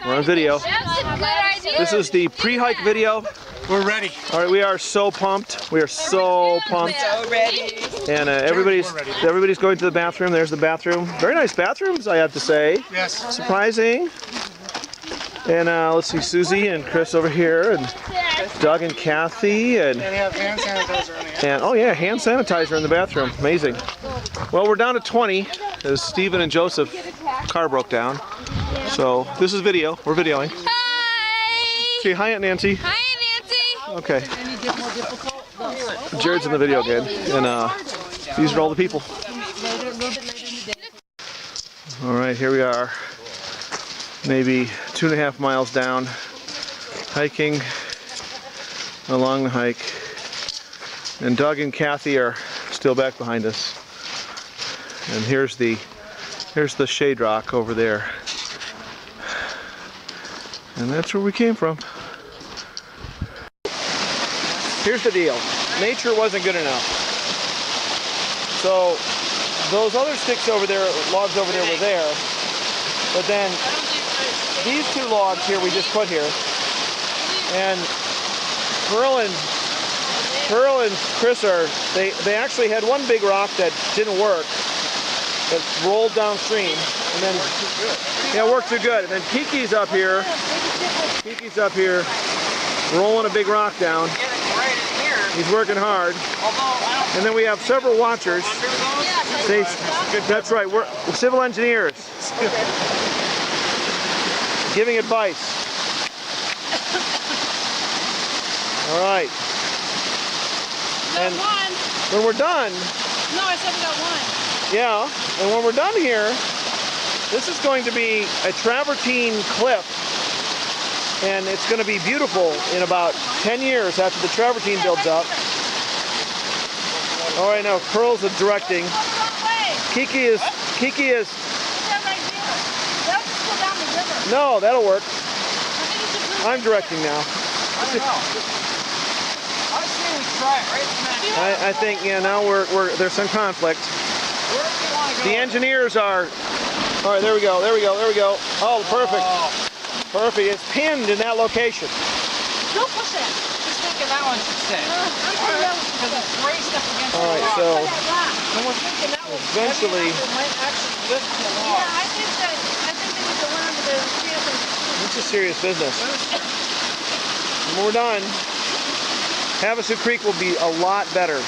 We're on video. This is the pre-hike video. We're ready. All right, we are so pumped. We are so pumped. So ready. And everybody's going to the bathroom. There's the bathroom. Very nice bathrooms, I have to say. Yes. Surprising. And let's see, Susie and Chris over here, and Doug and Kathy, and they have hand sanitizer in there. And oh yeah, hand sanitizer in the bathroom. Amazing. Well, we're down to 20 as Stephen and Joseph car broke down. So this is video. We're videoing. Hi. Okay, hi Aunt Nancy. Hi, Nancy. Okay. Jared's in the video again, and these are all the people. All right, here we are. Maybe 2.5 miles down, hiking along the hike. And Doug and Kathy are still back behind us. And here's the shade rock over there. And that's where we came from. Here's the deal. Nature wasn't good enough. So those other sticks over there, logs over there were there. But then these 2 logs here we just put here. And Pearl and Chris they actually had one big rock that didn't work, that rolled downstream, and then yeah, it worked too good. And then Kiki's up here, rolling a big rock down. He's working hard. And then we have several watchers. That's right, we're civil engineers giving advice. All right. And when we're done... No, I said we got 1. Yeah, and when we're done here, this is going to be a travertine cliff, and it's going to be beautiful in about 10 years after the travertine builds up. All right, now Pearl's directing. Kiki is. No, that'll work. I'm directing now. I think, yeah, now there's some conflict. The engineers are, all right, there we go. Oh, perfect. Perfect, it's pinned in that location. Don't push it. Just thinking that one should stay. Because it's braced up against the All right, rock. so And we're thinking that will eventually, it might actually lift the Yeah, log. I think they need to learn to see if they... it's a serious business. When we're done, Havasu Creek will be a lot better.